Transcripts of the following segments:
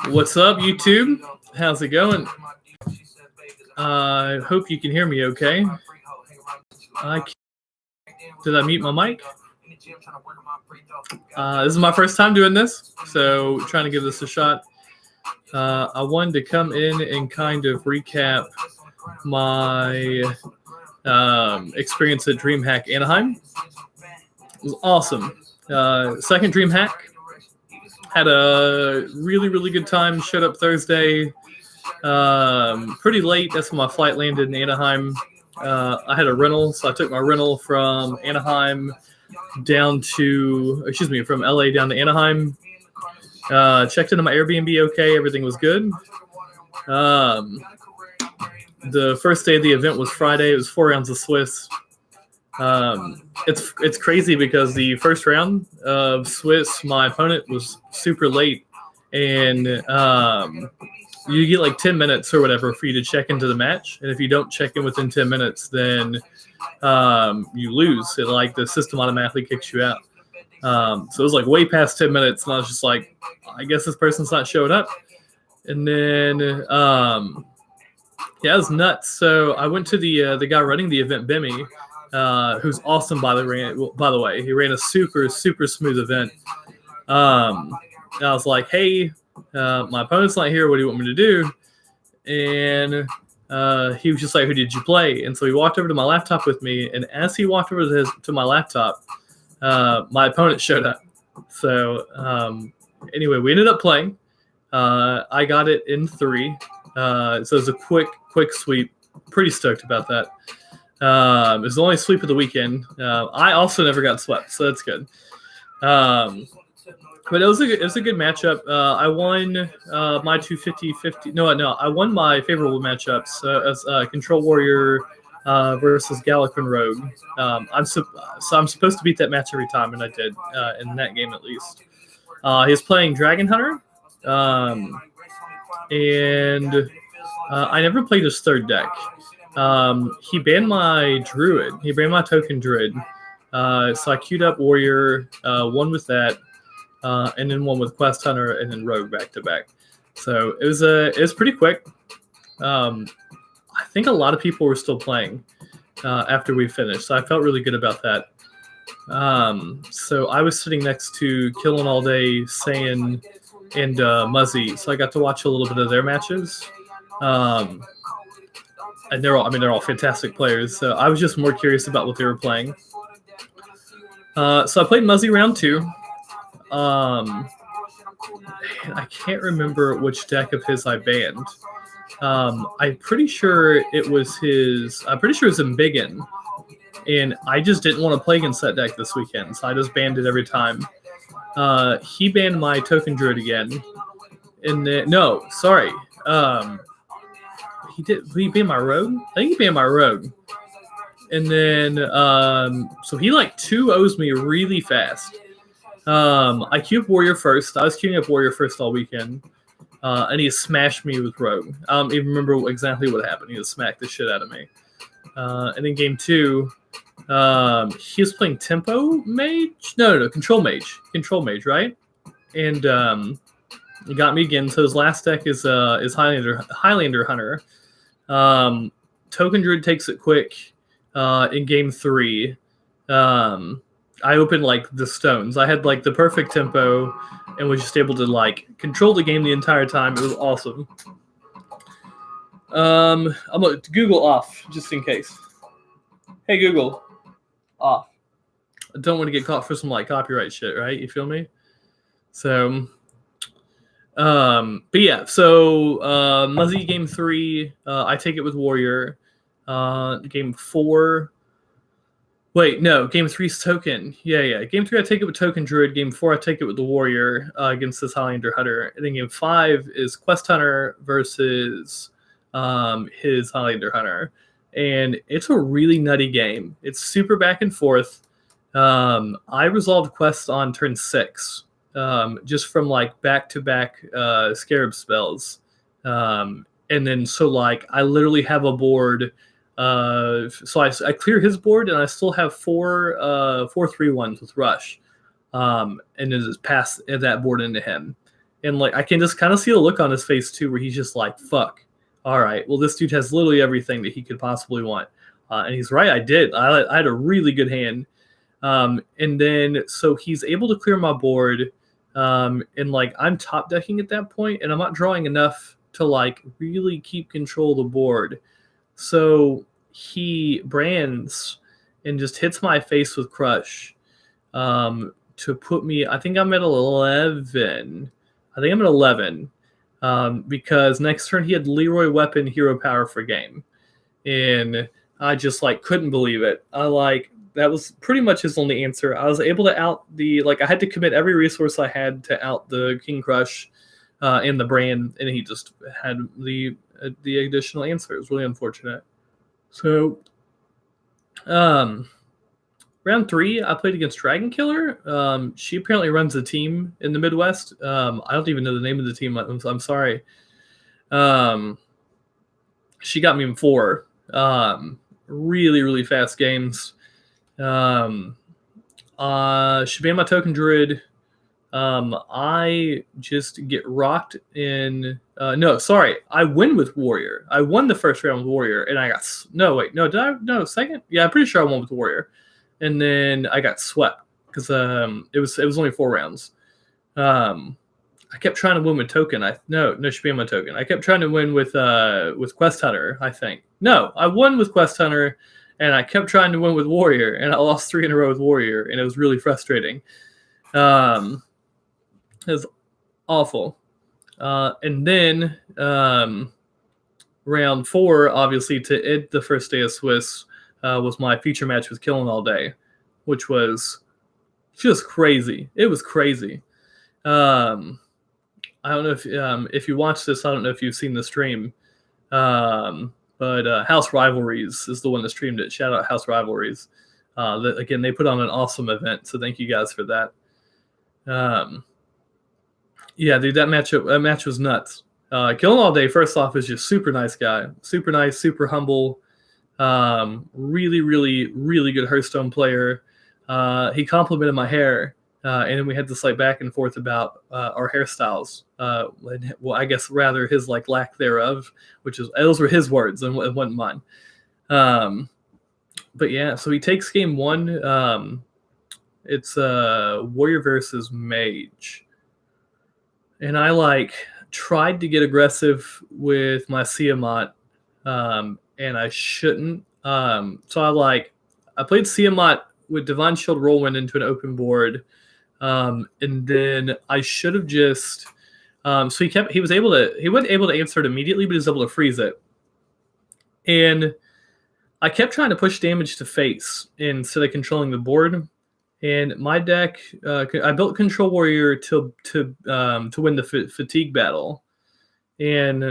What's up, YouTube? How's it going? I hope you can hear me okay. Did I mute my mic? This is my first time doing this, so trying to give this a shot. I wanted to come in and kind of recap my experience at Dreamhack Anaheim. It was awesome. Second Dreamhack. Had a really good time. Showed up Thursday pretty late. That's when my flight landed in Anaheim. I had a rental, so I took my rental from Anaheim from LA down to Anaheim. Checked into my Airbnb okay. Everything was good. The first day of the event was Friday. It was 4 rounds of Swiss. It's crazy because the first round of Swiss, my opponent was super late, and you get like 10 minutes or whatever for you to check into the match. And if you don't check in within 10 minutes, then you lose. The system automatically kicks you out. So it was like way past 10 minutes, and I was just like, I guess this person's not showing up. And then it was nuts. So I went to the guy running the event, Bimmy, who's awesome by the way. He ran a super smooth event. I was like, hey, my opponent's not here. What do you want me to do? And he was just like, who did you play? And so he walked over to my laptop with me. And as he walked over to my laptop, my opponent showed up. So anyway, we ended up playing. I got it in 3. So it was a quick sweep. Pretty stoked about that. It was the only sweep of the weekend. I also never got swept, so that's good. But it was a good matchup. I won my 250-50. No, I won my favorable matchups as Control Warrior versus Gallican Rogue. I'm supposed to beat that match every time, and I did in that game at least. He was playing Dragon Hunter, and I never played his third deck. He banned my Druid. He banned my token Druid. So I queued up Warrior, one with that, and then one with Quest Hunter, and then Rogue back to back. So it was pretty quick. I think a lot of people were still playing after we finished, so I felt really good about that. So I was sitting next to Killing All Day, Saiyan, and Muzzy, so I got to watch a little bit of their matches. And they're all fantastic players. So I was just more curious about what they were playing. So I played Muzzy round 2. I can't remember which deck of his I banned. I'm pretty sure it was Embiggen. And I just didn't want to play against that deck this weekend, so I just banned it every time. He banned my Token Druid again. And then, no, sorry. Did he ban my Rogue? I think he banned my Rogue. And then, so he 2-0s me really fast. I queued up Warrior first. I was queuing up Warrior first all weekend. And he smashed me with Rogue. I don't even remember exactly what happened. He just smacked the shit out of me. And in game 2, he was playing Tempo Mage? No, Control Mage. Control Mage, right? And he got me again. So his last deck is Highlander Hunter. Token Druid takes it quick in game 3. I opened the stones. I had the perfect tempo and was just able to control the game the entire time. It was awesome. I'm gonna Google off just in case. Hey Google, off. I don't want to get caught for some copyright shit, right? You feel me? So but yeah, so Muzzy game 3, I take it with Warrior. Game 4, wait, no, game 3's Token. Yeah. Game 3 I take it with Token Druid. Game 4 I take it with the Warrior against this Highlander Hunter. And then game 5 is Quest Hunter versus his Highlander Hunter. And it's a really nutty game. It's super back and forth. I resolved Quest on turn 6. Just from back-to-back Scarab spells. And then so I literally have a board. So I clear his board and I still have 4 3-1s with Rush. and then just pass that board into him. And like I can just kind of see the look on his face too, where he's just like, "Fuck, all right, well this dude has literally everything that he could possibly want." And he's right, I did. I had a really good hand. And then so he's able to clear my board. And like I'm top decking at that point, and I'm not drawing enough to like really keep control of the board. So he brands and just hits my face with crush. To put me, I think I'm at 11. I think I'm at 11. Because next turn he had Leroy Weapon Hero Power for game. And I just like couldn't believe it. That was pretty much his only answer. I was able to out I had to commit every resource I had to out the King Crush and the brand, and he just had the additional answer. It was really unfortunate. So, round 3, I played against Dragon Killer. She apparently runs a team in the Midwest. I don't even know the name of the team. I'm sorry. She got me in 4. Really, really fast games. She banned my token druid. I just get rocked in. No, sorry. I win with warrior. I won the first round with warrior, and I got second? Yeah, I'm pretty sure I won with warrior, and then I got swept because it was only 4 rounds. I kept trying to win with token. She banned my token. I kept trying to win with Quest Hunter. I think I won with Quest Hunter. And I kept trying to win with Warrior, and I lost 3 in a row with Warrior, and it was really frustrating. It was awful. And then round 4, obviously, to end the first day of Swiss, was my feature match with Killing All Day, which was just crazy. It was crazy. I don't know if you watch this. I don't know if you've seen the stream. But House Rivalries is the one that streamed it. Shout out House Rivalries. Again, they put on an awesome event, so thank you guys for that. Yeah, dude, that match was nuts. Killing All Day, first off, is just super nice guy. Super nice, super humble. Really, really, really good Hearthstone player. He complimented my hair. And then we had this like back and forth about our hairstyles. I guess rather his like lack thereof, those were his words and it wasn't mine. But yeah, so he takes game 1. It's Warrior versus Mage, and I tried to get aggressive with my Tiamat, and I shouldn't. So I played Tiamat with Divine Shield Rollwind into an open board. And then I should have just so he wasn't able to answer it immediately, but he was able to freeze it. And I kept trying to push damage to face instead of controlling the board. And my deck, I built Control Warrior to win the fatigue battle. And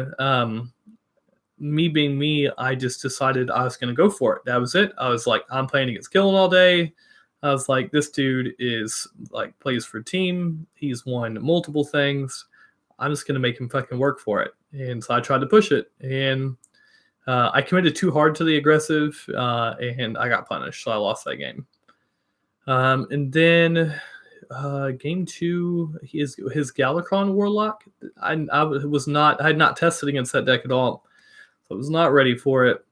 me being me, I just decided I was going to go for it. That was it. I was like, I'm playing against Killing All Day. I was like, this dude is plays for team. He's won multiple things. I'm just going to make him fucking work for it. And so I tried to push it. And I committed too hard to the aggressive, and I got punished. So I lost that game. And then game 2, his Galakron Warlock. I had not tested against that deck at all. So I was not ready for it.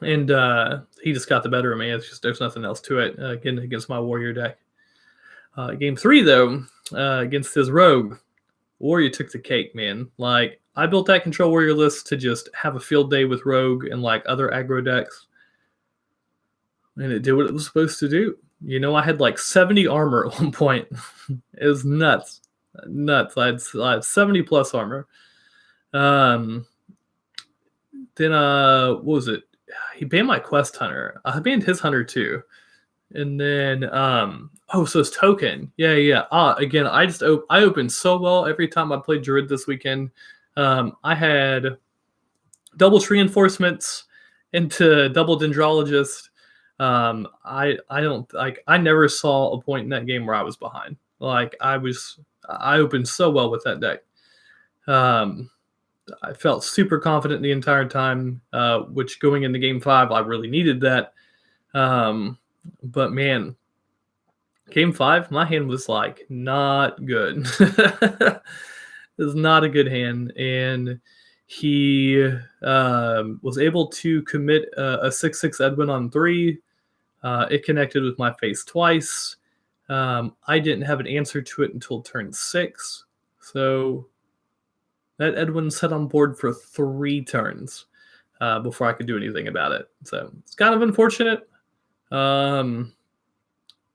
And he just got the better of me. It's just there's nothing else to it. Again, against my Warrior deck. Game 3, though, against his Rogue, Warrior took the cake, man. I built that Control Warrior list to just have a field day with Rogue and other aggro decks. And it did what it was supposed to do. I had 70 armor at one point. It was nuts. I had 70 plus armor. Then what was it? He banned my Quest Hunter. I banned his Hunter too. And then so it's token. Yeah. Again, I opened so well every time I played Druid this weekend. I had double tree enforcements into double dendrologist. I never saw a point in that game where I was behind. I opened so well with that deck. I felt super confident the entire time, which going into game 5, I really needed that. But man, Game 5, my hand was, like, not good. It was not a good hand, and he, was able to commit a 6/6 Edwin on 3. It connected with my face twice. I didn't have an answer to it until turn 6, so that Edwin sat on board for 3 turns, before I could do anything about it, so it's kind of unfortunate. Um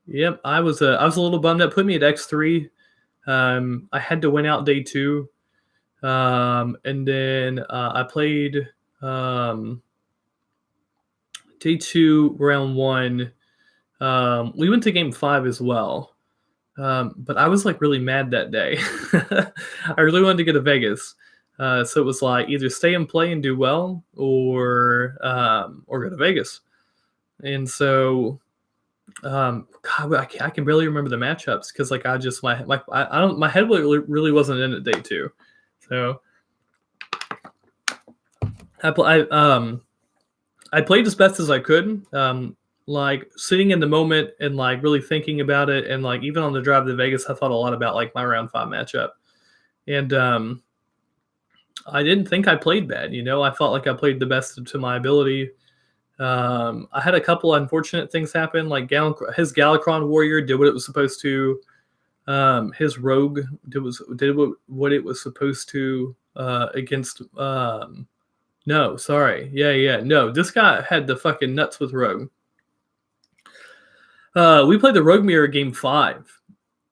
Yep, I was a little bummed. That put me at X3. I had to win out day 2, and then I played day 2, round 1. We went to game 5 as well, but I was like really mad that day. I really wanted to go to Vegas, so it was like either stay and play and do well, or go to Vegas. And so God, I can barely remember the matchups because like I just I don't my head really wasn't in it day 2, so I played as best as I could, like sitting in the moment and like really thinking about it, and like even on the drive to Vegas, I thought a lot about like my round 5 matchup, and I didn't think I played bad. I felt like I played the best to my ability. I had a couple unfortunate things happen, like his Galakron warrior did what it was supposed to. His rogue did what it was supposed to against. No, sorry, yeah, no. This guy had the fucking nuts with rogue. We played the rogue mirror game 5,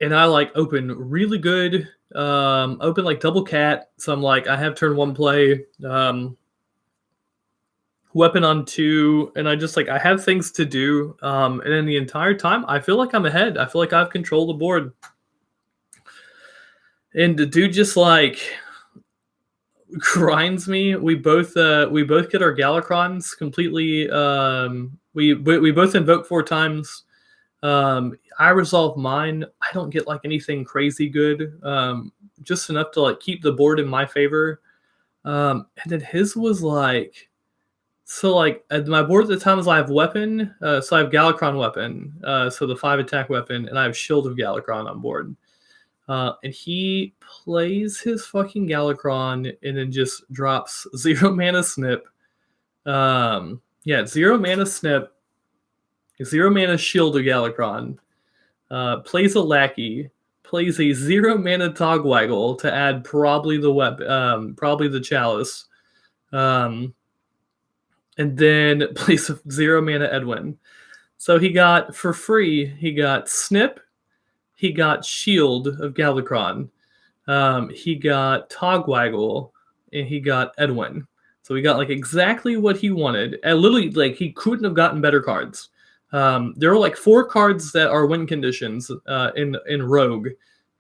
and I like opened really good. Open like double cat. So I'm like, I have turn 1 play. Weapon on 2, and I have things to do, and then the entire time I feel like I'm ahead. I feel like I've controlled the board, and the dude just like grinds me. We both get our Galacrons completely. We both invoke 4 times. I resolve mine. I don't get like anything crazy good, just enough to like keep the board in my favor. And then his was like. So, like, my board at the time is I have weapon, so I have Galakron weapon, so the 5 attack weapon, and I have Shield of Galakron on board. And he plays his fucking Galakron and then just drops 0 mana snip. 0 mana snip, 0 mana Shield of Galakron, plays a lackey, plays a 0 mana Togwaggle to add probably the weapon, probably the chalice. And then plays a 0 mana Edwin. So he got, for free, he got Snip, he got Shield of Galakron, he got Togwaggle, and he got Edwin. So he got like exactly what he wanted. And literally, like, he couldn't have gotten better cards. There are like 4 cards that are win conditions in Rogue,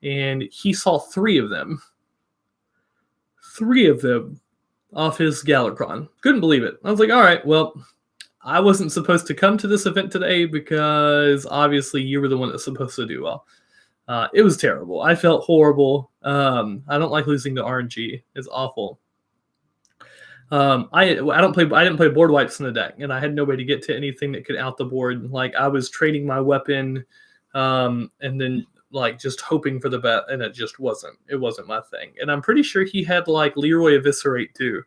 and he saw 3 of them. 3 of them off his Galakron. Couldn't believe it. I was like, all right, well, I wasn't supposed to come to this event today because obviously you were the one that's supposed to do well. It was terrible. I felt horrible. I don't like losing to RNG. It's awful. I didn't play board wipes in the deck, and I had no way to get to anything that could out the board. Like I was trading my weapon, and then like just hoping for the bet, and it wasn't my thing. And I'm pretty sure he had like Leroy Eviscerate too,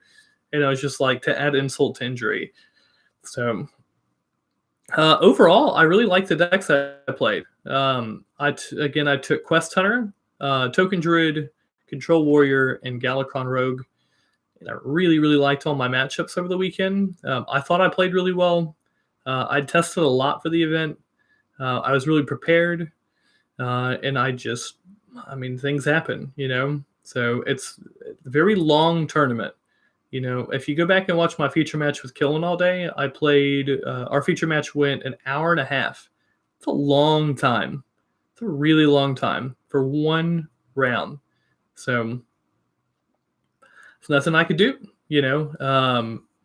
and I was just like to add insult to injury. So overall, I really liked the decks I played. I took Quest Hunter, Token Druid, Control Warrior, and Galakron Rogue, and I really liked all my matchups over the weekend. I thought I played really well. I tested a lot for the event. I was really prepared. And things happen, so it's a very long tournament. If you go back and watch my feature match with Killen all day, I played, our feature match went an hour and a half. It's a long time. It's a really long time for one round. So there's nothing I could do,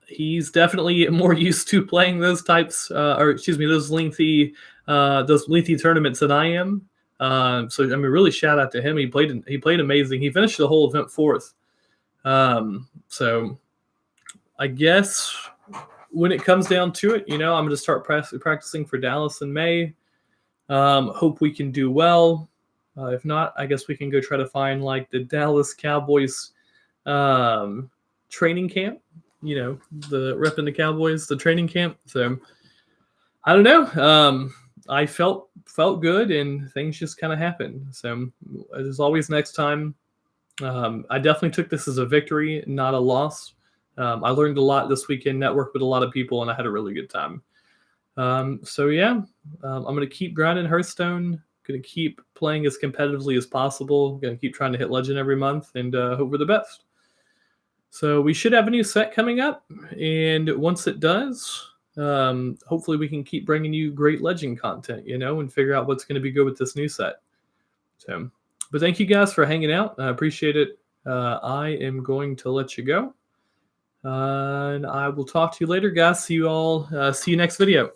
he's definitely more used to playing those types, those lengthy tournaments than I am. Really shout out to him. He played amazing. He finished the whole event 4th. So I guess when it comes down to it, I'm going to start practicing for Dallas in May. Hope we can do well. If not, I guess we can go try to find like the Dallas Cowboys training camp. You know, the repping the Cowboys, the training camp. So I don't know. I felt good, and things just kind of happened. So as always, next time, I definitely took this as a victory, not a loss. I learned a lot this weekend, networked with a lot of people, and I had a really good time. So yeah, I'm going to keep grinding Hearthstone. Going to keep playing as competitively as possible. Going to keep trying to hit Legend every month, and hope for the best. So we should have a new set coming up, and once it does, hopefully we can keep bringing you great Legend content, you know, and figure out what's going to be good with this new set. So, but thank you guys for hanging out. I appreciate it. I am going to let you go. And I will talk to you later, guys. See you all. See you next video.